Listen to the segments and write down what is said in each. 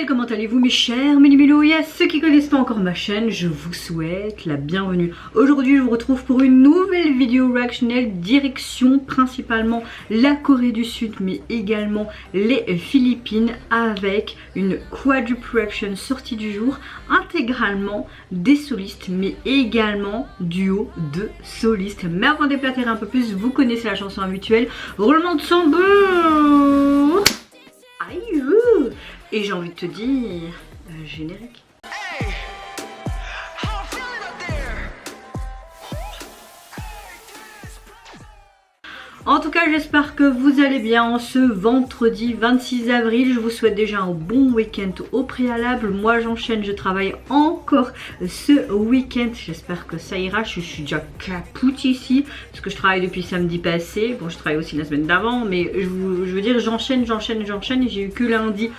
Hello, comment allez-vous mes chers Méli-Mélo, et à ceux qui ne connaissent pas encore ma chaîne, je vous souhaite la bienvenue. Aujourd'hui je vous retrouve pour une nouvelle vidéo reactionnelle direction principalement la Corée du Sud mais également les Philippines avec une quadruple reaction sortie du jour intégralement des solistes mais également duo de solistes. Mais avant d'éclater un peu plus, vous connaissez la chanson habituelle, roulement de tambour. Aïe. Et j'ai envie de te dire, générique. En tout cas, j'espère que vous allez bien en ce vendredi 26 avril. Je vous souhaite déjà un bon week-end au préalable. Moi, j'enchaîne, je travaille encore ce week-end. J'espère que ça ira. Je suis déjà capoute ici parce que je travaille depuis samedi passé. Bon, je travaille aussi la semaine d'avant, mais je veux dire, j'enchaîne. J'ai eu que lundi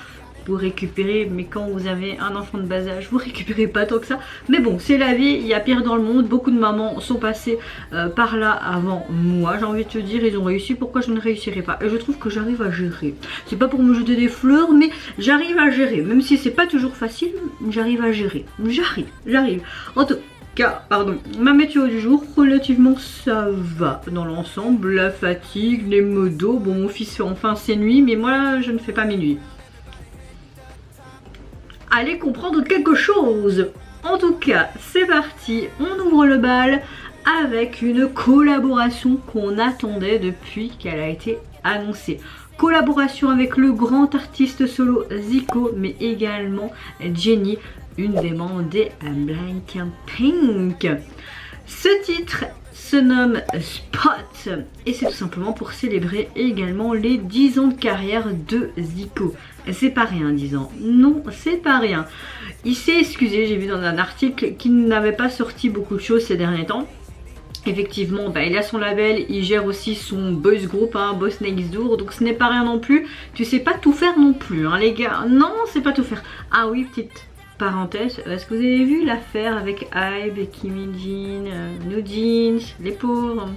pour récupérer, mais quand vous avez un enfant de bas âge, vous récupérez pas tant que ça. Mais bon, c'est la vie, il y a pire dans le monde. Beaucoup de mamans sont passées par là avant moi. J'ai envie de te dire, ils ont réussi, pourquoi je ne réussirai pas? Et je trouve que j'arrive à gérer. C'est pas pour me jeter des fleurs, mais j'arrive à gérer. Même si c'est pas toujours facile, j'arrive à gérer. J'arrive. En tout cas, pardon, ma météo du jour, relativement ça va dans l'ensemble. La fatigue, les maux d'eau. Bon, mon fils fait enfin ses nuits, mais moi je ne fais pas mes nuits. Allez comprendre quelque chose. En tout cas, c'est parti, on ouvre le bal avec une collaboration qu'on attendait depuis qu'elle a été annoncée. Collaboration avec le grand artiste solo Zico, mais également Jennie, une des membres des Blackpink. Ce titre se nomme Spot et c'est tout simplement pour célébrer également les 10 ans de carrière de Zico. C'est pas rien 10 ans, non c'est pas rien. Il s'est excusé, j'ai vu dans un article qu'il n'avait pas sorti beaucoup de choses ces derniers temps. Effectivement, bah, il a son label, il gère aussi son boys group, hein, Boss Next Door, donc ce n'est pas rien non plus. Tu sais pas tout faire non plus, hein, les gars, non c'est pas tout faire. Ah oui, petite parenthèse, est-ce que vous avez vu l'affaire avec Hybe, Kim Min-jin, New Jeans, les pauvres?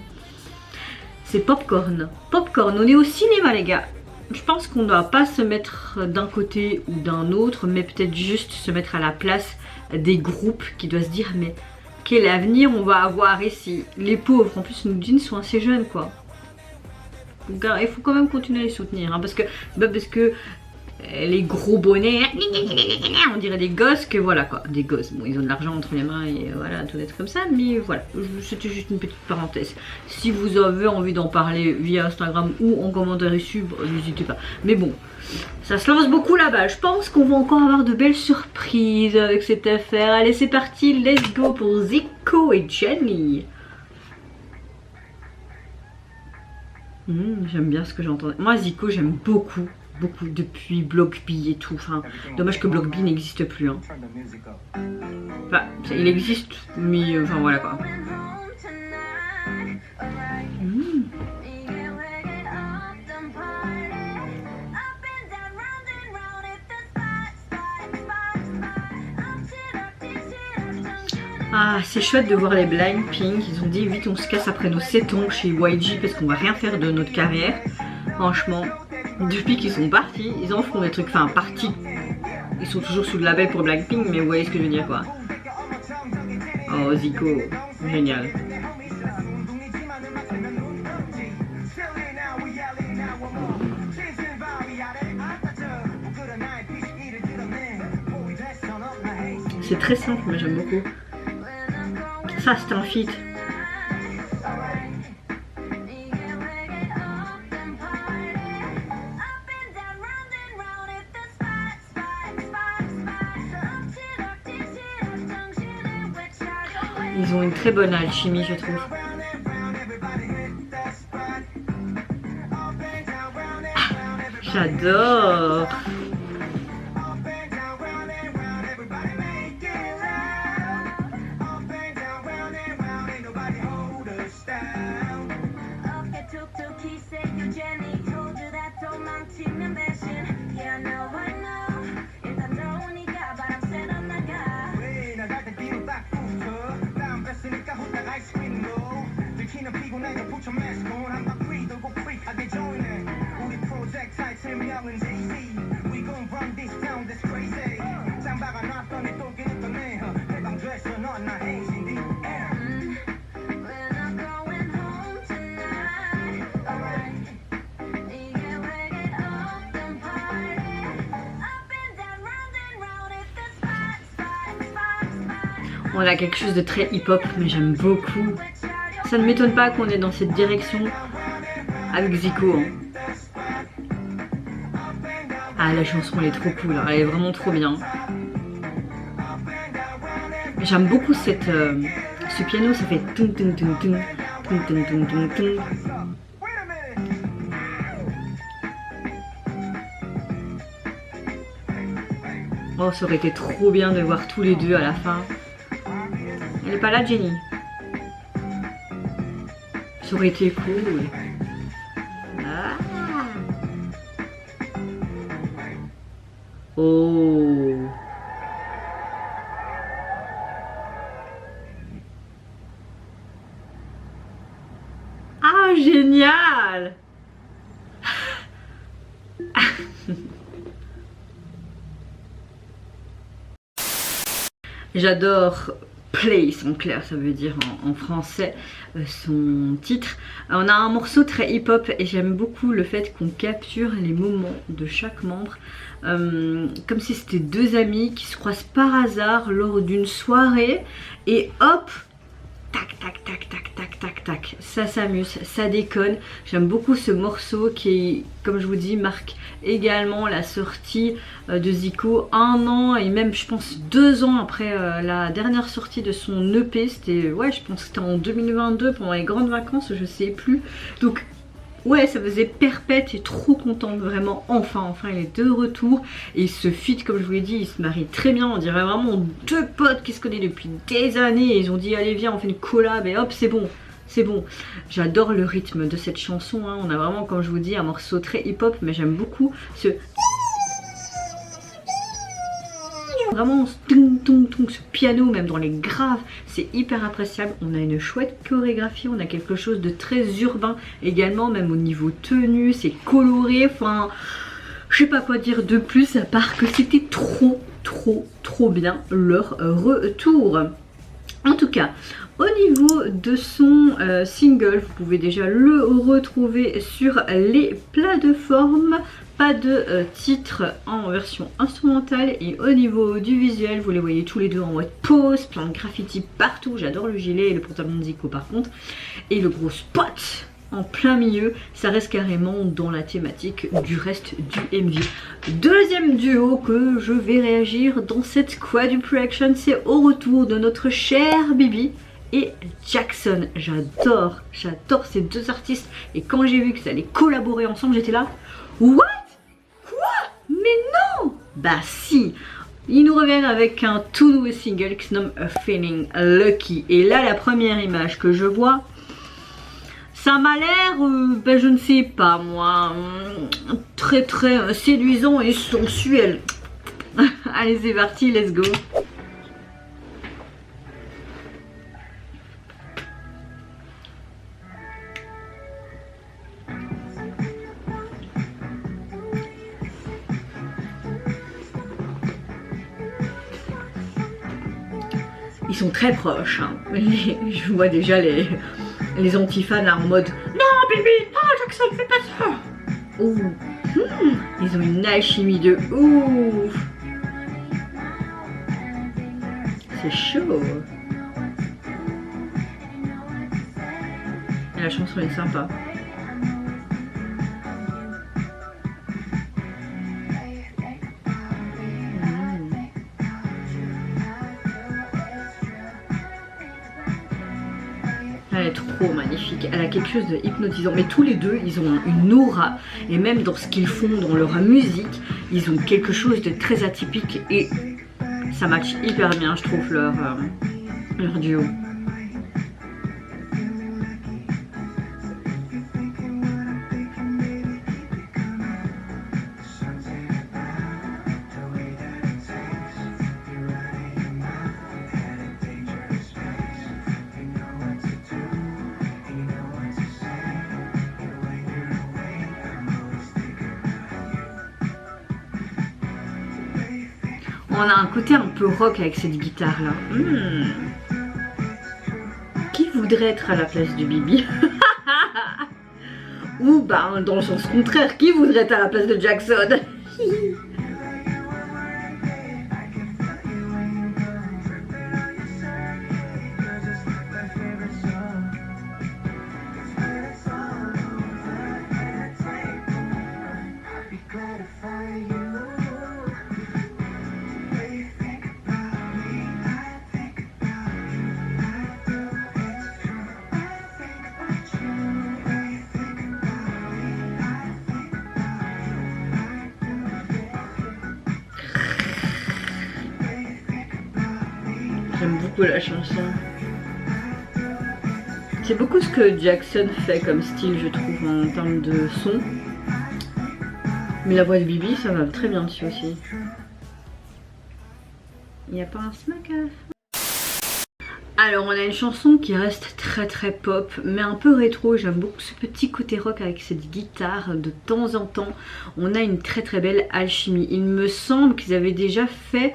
C'est popcorn. Popcorn, on est au cinéma les gars. Je pense qu'on ne doit pas se mettre d'un côté ou d'un autre, mais peut-être juste se mettre à la place des groupes qui doivent se dire mais quel avenir on va avoir ici? Les pauvres, en plus New Jeans sont assez jeunes quoi. Donc, il faut quand même continuer à les soutenir, hein, parce que les gros bonnets, on dirait des gosses que voilà quoi, des gosses, bon ils ont de l'argent entre les mains et voilà, tout être comme ça, mais voilà, c'était juste une petite parenthèse. Si vous avez envie d'en parler via Instagram ou en commentaire ici, n'hésitez pas. Mais bon, ça se lance beaucoup là-bas, je pense qu'on va encore avoir de belles surprises avec cette affaire. Allez c'est parti, let's go pour Zico et Jennie. J'aime bien ce que j'entends. Moi Zico j'aime beaucoup depuis Blockbee et tout. Enfin, dommage que Blockbee n'existe plus. Hein. Enfin, il existe, mais enfin voilà quoi. Ah, c'est chouette de voir les Blackpink. Ils ont dit vite on se casse après nos 7 ans chez YG parce qu'on va rien faire de notre carrière. Franchement. Depuis qu'ils sont partis, ils en font des trucs, enfin partis. Ils sont toujours sous le label pour Blackpink, mais vous voyez ce que je veux dire quoi. Oh Zico, génial. C'est très simple, mais j'aime beaucoup. Ça c'est un feat. Ils ont une très bonne alchimie, je trouve. J'adore. On a quelque chose de très hip-hop, mais j'aime beaucoup. Ça ne m'étonne pas qu'on est dans cette direction avec Zico. Ah, la chanson elle est trop cool, elle est vraiment trop bien. J'aime beaucoup ce piano, ça fait tung tung tung tung tung tung tung tung tung. Oh, ça aurait été trop bien de voir tous les deux à la fin. Elle est pas là, Jenny? Ça aurait été cool. Ah. Oh. Ah, génial. J'adore Place en clair, ça veut dire en français son titre. On a un morceau très hip-hop et j'aime beaucoup le fait qu'on capture les moments de chaque membre comme si c'était deux amis qui se croisent par hasard lors d'une soirée et hop, tac tac tac tac tac tac tac, ça s'amuse, ça déconne. J'aime beaucoup ce morceau qui, comme je vous dis, marque également la sortie de Zico 1 an et même je pense 2 ans après la dernière sortie de son EP. C'était, ouais, je pense que c'était en 2022 pendant les grandes vacances, je sais plus. Donc ouais, ça faisait perpète et trop contente, vraiment, enfin il est de retour. Et ce feat, comme je vous l'ai dit, il se marie très bien, on dirait vraiment deux potes qui se connaissent depuis des années. Et ils ont dit allez viens on fait une collab et hop c'est bon. C'est bon, j'adore le rythme de cette chanson, hein. On a vraiment, comme je vous dis, un morceau très hip-hop, mais j'aime beaucoup ce... Vraiment ce piano, même dans les graves, c'est hyper appréciable. On a une chouette chorégraphie, on a quelque chose de très urbain également, même au niveau tenue, c'est coloré, enfin... Je sais pas quoi dire de plus, à part que c'était trop bien leur retour. En tout cas, au niveau de son single, vous pouvez déjà le retrouver sur les plateformes. Pas de titre en version instrumentale et au niveau du visuel, vous les voyez tous les deux en mode pose, plein de graffiti partout. J'adore le gilet et le pantalon de Zico par contre. Et le gros spot en plein milieu, ça reste carrément dans la thématique du reste du MV. Deuxième duo que je vais réagir dans cette quadruple action, c'est au retour de notre cher Bibi et Jackson. J'adore ces deux artistes et quand j'ai vu que ça allait collaborer ensemble, j'étais là, what? Quoi? Mais non! Bah si! Ils nous reviennent avec un tout nouveau single qui se nomme A Feeling Lucky. Et là, la première image que je vois, ça m'a l'air, ben je ne sais pas moi, très séduisant et sensuel. Allez c'est parti, let's go. Ils sont très proches, hein. Je vois déjà les antifans en mode non Bibi, non Jackson, fais pas ça. Ouh, ils ont une alchimie de ouf. C'est chaud. Et la chanson est sympa. Elle est trop magnifique, elle a quelque chose de hypnotisant, mais tous les deux ils ont une aura et même dans ce qu'ils font, dans leur musique, ils ont quelque chose de très atypique et ça match hyper bien je trouve leur duo. On a un côté un peu rock avec cette guitare là. Qui voudrait être à la place de Bibi? Ou bah dans le sens contraire, qui voudrait être à la place de Jackson? J'aime beaucoup la chanson. C'est beaucoup ce que Jackson fait comme style, je trouve, en termes de son. Mais la voix de Bibi, ça va très bien dessus aussi. Il n'y a pas un smack à la fin. Alors on a une chanson qui reste très pop mais un peu rétro. J'aime beaucoup ce petit côté rock avec cette guitare. De temps en temps on a une très belle alchimie. Il me semble qu'ils avaient déjà fait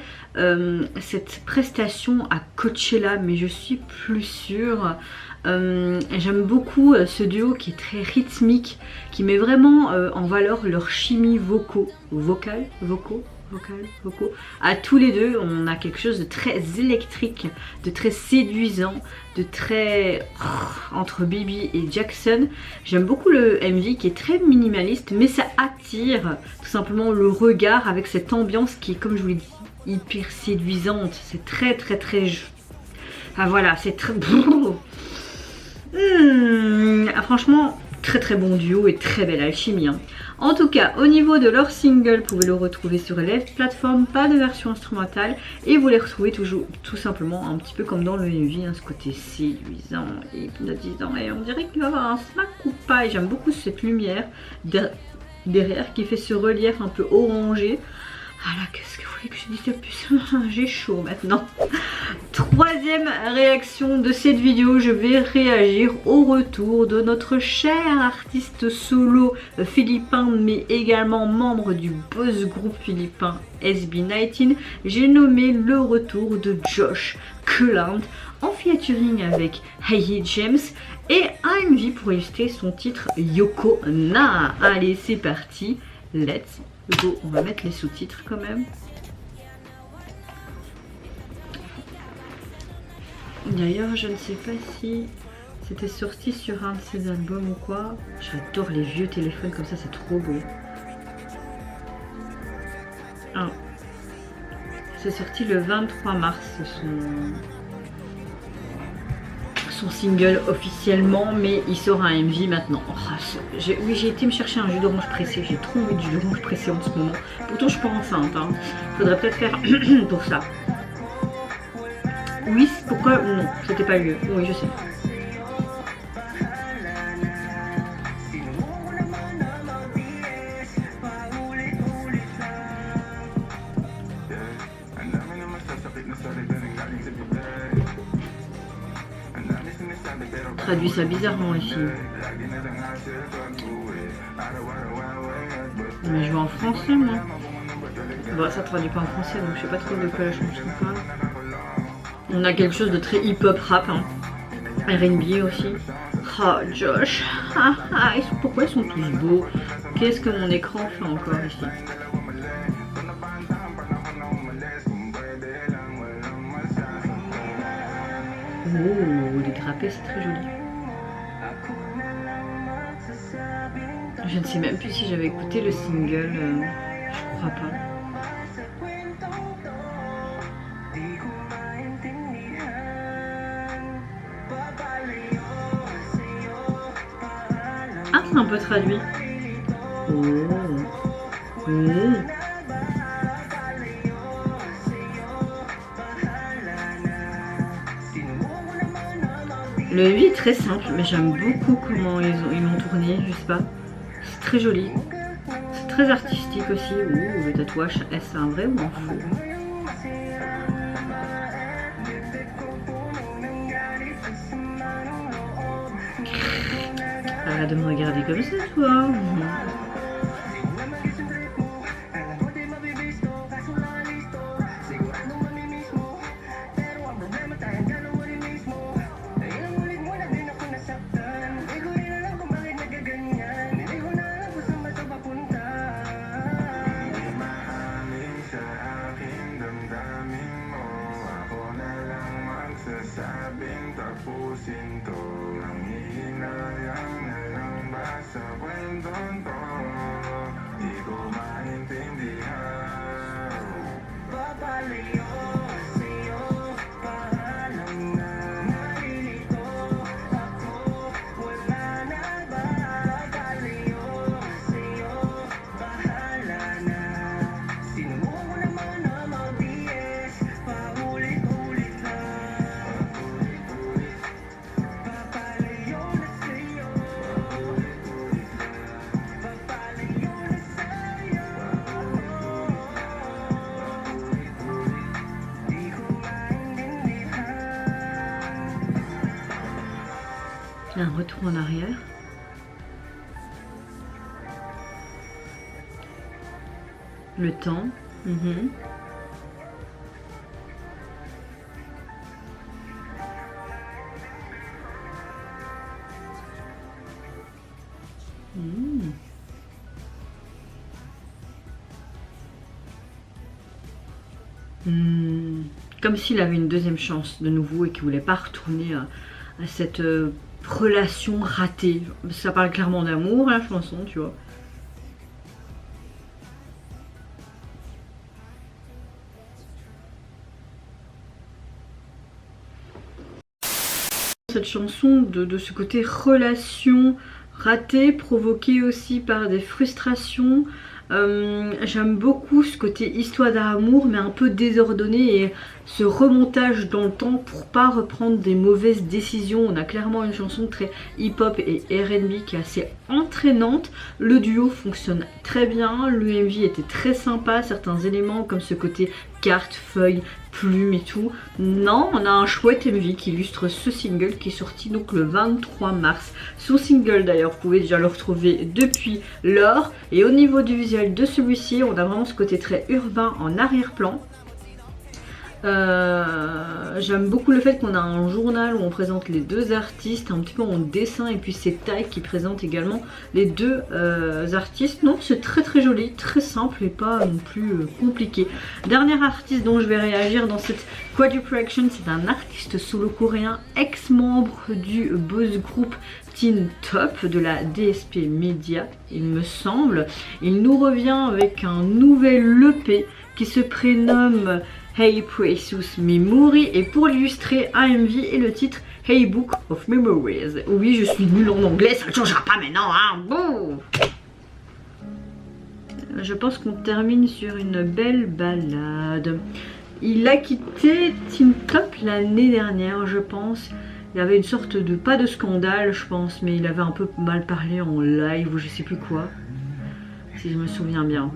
cette prestation à Coachella mais je suis plus sûre. J'aime beaucoup ce duo qui est très rythmique, qui met vraiment en valeur leur chimie vocaux. À tous les deux, on a quelque chose de très électrique, de très séduisant, de très entre Bibi et Jackson. J'aime beaucoup le MV qui est très minimaliste, mais ça attire tout simplement le regard avec cette ambiance qui est, comme je vous l'ai dit, hyper séduisante. C'est très ah voilà, c'est très franchement très bon duo et très belle alchimie hein. En tout cas au niveau de leur single, vous pouvez le retrouver sur les plateformes, pas de version instrumentale et vous les retrouvez toujours tout simplement un petit peu comme dans le MV hein, ce côté séduisant et hypnotisant et on dirait qu'il va y avoir un smack ou pas. Et j'aime beaucoup cette lumière derrière qui fait ce relief un peu orangé. Ah là, qu'est-ce que vous voulez que je dise de plus? J'ai chaud maintenant. Troisième réaction de cette vidéo, je vais réagir au retour de notre cher artiste solo philippin mais également membre du boss groupe philippin SB19. J'ai nommé le retour de Josh Kurland en featuring avec Hey James et un MV pour illustrer son titre Yoko Na. Allez, c'est parti, let's go. On va mettre les sous-titres quand même. D'ailleurs, je ne sais pas si c'était sorti sur un de ses albums ou quoi. J'adore les vieux téléphones comme ça, c'est trop beau. Ah. C'est sorti le 23 mars, son single officiellement, mais il sort un MV maintenant. Oh, oui, j'ai été me chercher un jus d'orange pressé. J'ai trop envie de jus d'orange pressé en ce moment. Pourtant, je suis pas enceinte. Hein. Faudrait peut-être faire pour ça. Oui, pourquoi? Non, c'était pas lieu. Oui, je sais. Traduit ça bizarrement ici. Mais je vais en français moi. Bon, ça traduit pas en français donc je sais pas trop de quoi la chanson parle. On a quelque chose de très hip-hop rap, hein. R&B aussi. Oh Josh, pourquoi ils sont tous beaux? Qu'est-ce que mon écran fait encore ici? Oh, les drapés, c'est très joli. Je ne sais même plus si j'avais écouté le single, je crois pas. Ah, c'est un peu traduit. Oh. Le MV est très simple, mais j'aime beaucoup comment ils l'ont tourné, je sais pas. C'est très joli. C'est très artistique aussi. Ouh, le tatouage, est-ce un vrai ou un faux? Arrête de me regarder comme ça, toi. Un retour en arrière. Le temps. Comme s'il avait une deuxième chance de nouveau et qu'il voulait pas retourner à cette relation ratée. Ça parle clairement d'amour, la chanson, tu vois. Cette chanson de ce côté relation ratée, provoquée aussi par des frustrations. J'aime beaucoup ce côté histoire d'amour mais un peu désordonné et ce remontage dans le temps pour pas reprendre des mauvaises décisions. On a clairement une chanson très hip-hop et R&B qui est assez entraînante. Le duo fonctionne très bien, le MV était très sympa, certains éléments comme ce côté carte, feuille, plume et tout. Non, on a un chouette MV qui illustre ce single qui est sorti donc le 23 mars. Son single d'ailleurs, vous pouvez déjà le retrouver depuis lors. Et au niveau du visuel de celui-ci, on a vraiment ce côté très urbain en arrière-plan. J'aime beaucoup le fait qu'on a un journal où on présente les deux artistes un petit peu en dessin et puis ces tailles qui présentent également les deux artistes. Non, c'est très très joli, très simple et pas non plus compliqué. Dernier artiste dont je vais réagir dans cette Quadruple Action, c'est un artiste solo coréen, ex-membre du boys group Teen Top de la DSP Media, il me semble. Il nous revient avec un nouvel EP qui se prénomme Hey Precious Memory et pour l'illustrer AMV et le titre Hey Book of Memories. Oui, je suis nulle en anglais, ça ne changera pas maintenant, hein. Bon. Je pense qu'on termine sur une belle balade. Il a quitté Teen Top l'année dernière, je pense. Il y avait une sorte de, pas de scandale, je pense, mais il avait un peu mal parlé en live ou je sais plus quoi, si je me souviens bien.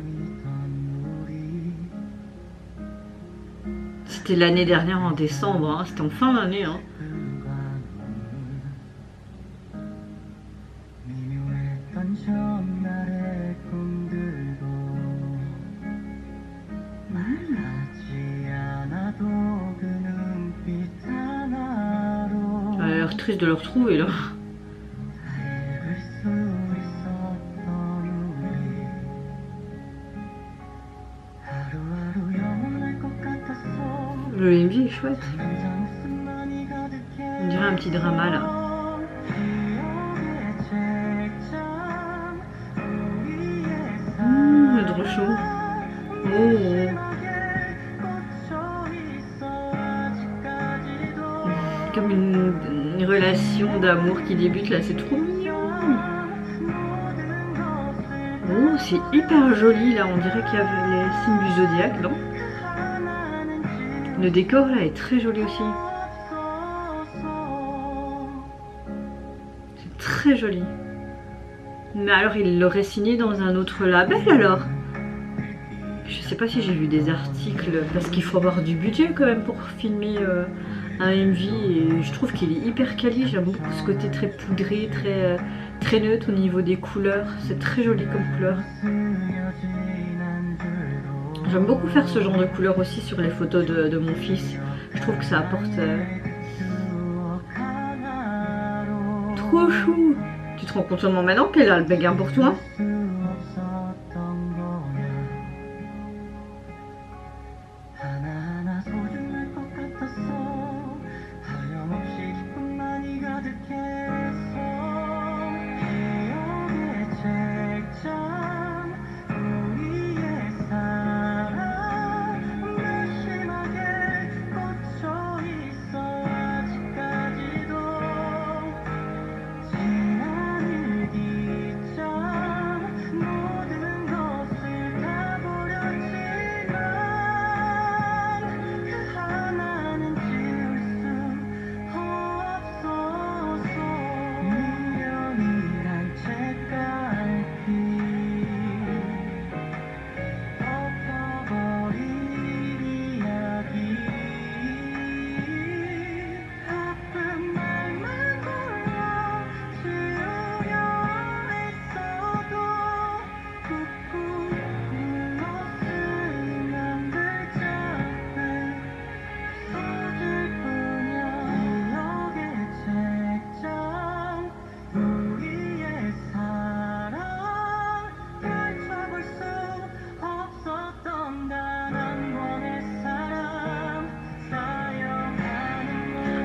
C'était l'année dernière en décembre, hein. C'était en fin d'année. Hein. Ça a l'air triste de le retrouver là. Le MV est chouette. On dirait un petit drama là. Le trop chaud. Oh. Comme une relation d'amour qui débute là, c'est trop mignon. Oh, c'est hyper joli là, on dirait qu'il y avait les signes du zodiaque, non? Le décor là est très joli aussi. C'est très joli. Mais alors il l'aurait signé dans un autre label alors? Je sais pas si j'ai vu des articles parce qu'il faut avoir du budget quand même pour filmer un MV et je trouve qu'il est hyper quali. J'aime beaucoup ce côté très poudré, très neutre au niveau des couleurs. C'est très joli comme couleur. J'aime beaucoup faire ce genre de couleur aussi sur les photos de mon fils. Je trouve que ça apporte... Trop chou! Tu te rends compte seulement maintenant qu'elle a le béguin pour toi?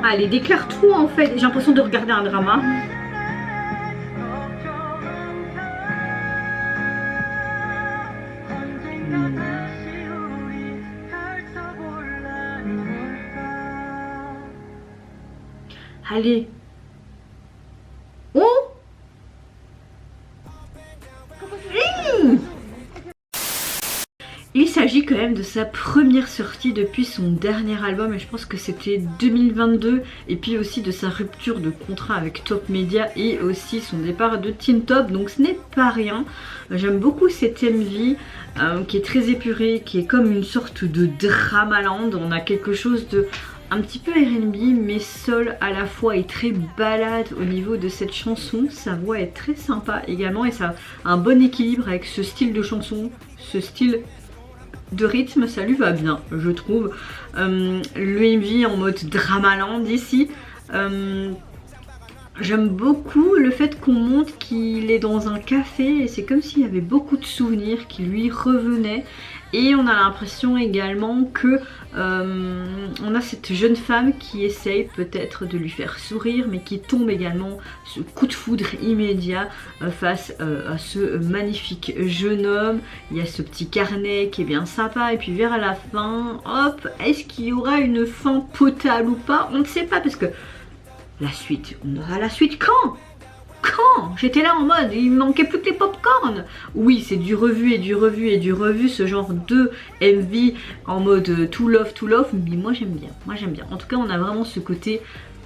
Allez, déclare tout en fait. J'ai l'impression de regarder un drama. Allez. Oh. Il s'agit quand même de sa première sortie depuis son dernier album et je pense que c'était 2022 et puis aussi de sa rupture de contrat avec Top Media et aussi son départ de Teen Top, donc ce n'est pas rien. J'aime beaucoup cette MV qui est très épurée, qui est comme une sorte de Dramaland. On a quelque chose de un petit peu R&B mais seul à la fois et très balade au niveau de cette chanson. Sa voix est très sympa également et ça a un bon équilibre avec ce style de chanson, ce style de rythme, ça lui va bien je trouve. Le MV en mode Dramaland ici. J'aime beaucoup le fait qu'on montre qu'il est dans un café et c'est comme s'il y avait beaucoup de souvenirs qui lui revenaient. Et on a l'impression également que on a cette jeune femme qui essaye peut-être de lui faire sourire mais qui tombe également ce coup de foudre immédiat face à ce magnifique jeune homme. Il y a ce petit carnet qui est bien sympa et puis vers la fin, hop, est-ce qu'il y aura une fin potable ou pas? On ne sait pas parce que la suite, on aura la suite quand? Quand? J'étais là en mode, il me manquait plus que les popcorn. Oui, c'est du revu et du revu et du revu, ce genre de MV en mode to love, mais moi j'aime bien, En tout cas, on a vraiment ce côté,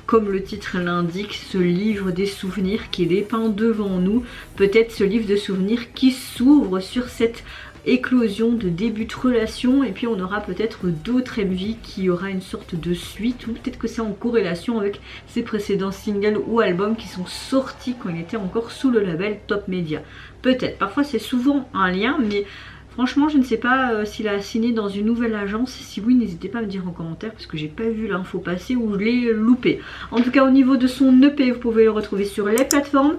comme le titre l'indique, ce livre des souvenirs qui est dépeint devant nous. Peut-être ce livre de souvenirs qui s'ouvre sur cette éclosion de début de relation et puis on aura peut-être d'autres MV qui aura une sorte de suite ou peut-être que c'est en corrélation avec ses précédents singles ou albums qui sont sortis quand il était encore sous le label Top Media. Peut-être, parfois c'est souvent un lien mais franchement je ne sais pas s'il a signé dans une nouvelle agence. Si oui, n'hésitez pas à me dire en commentaire parce que j'ai pas vu l'info passer ou je l'ai loupé. En tout cas au niveau de son EP vous pouvez le retrouver sur les plateformes.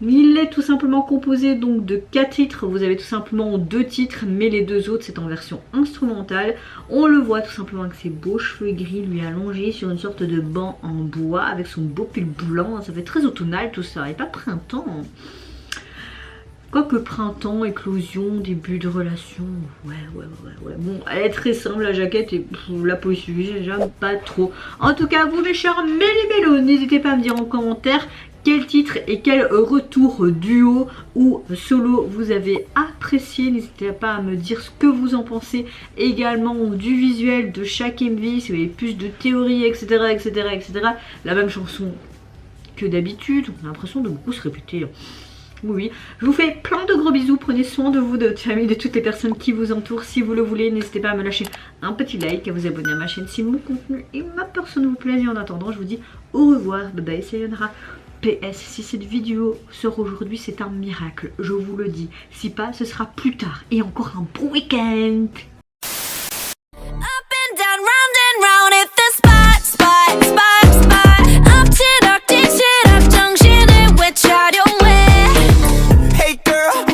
Il est tout simplement composé donc de 4 titres, vous avez tout simplement 2 titres mais les 2 autres c'est en version instrumentale. On le voit tout simplement avec ses beaux cheveux gris lui allongés sur une sorte de banc en bois avec son beau pull blanc, ça fait très automnal tout ça et pas printemps. Quoique printemps, éclosion, début de relation, ouais. Bon, elle est très simple la jaquette et la peau suivie, j'aime pas trop. En tout cas, vous mes chers méli-mélos, n'hésitez pas à me dire en commentaire quel titre et quel retour duo ou solo vous avez apprécié. N'hésitez pas à me dire ce que vous en pensez également du visuel de chaque MV, si vous avez plus de théories, etc. La même chanson que d'habitude, on a l'impression de beaucoup se répéter. Oui, je vous fais plein de gros bisous, prenez soin de vous, de votre famille, de toutes les personnes qui vous entourent. Si vous le voulez, n'hésitez pas à me lâcher un petit like, à vous abonner à ma chaîne si mon contenu et ma personne vous plaisent. Et en attendant, je vous dis au revoir, bye bye, sayonara. PS, si cette vidéo sort aujourd'hui, c'est un miracle, je vous le dis. Si pas, ce sera plus tard. Et encore un bon week-end.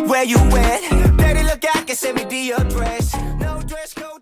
Where you at? Daddy look, I can send me the address. No dress code.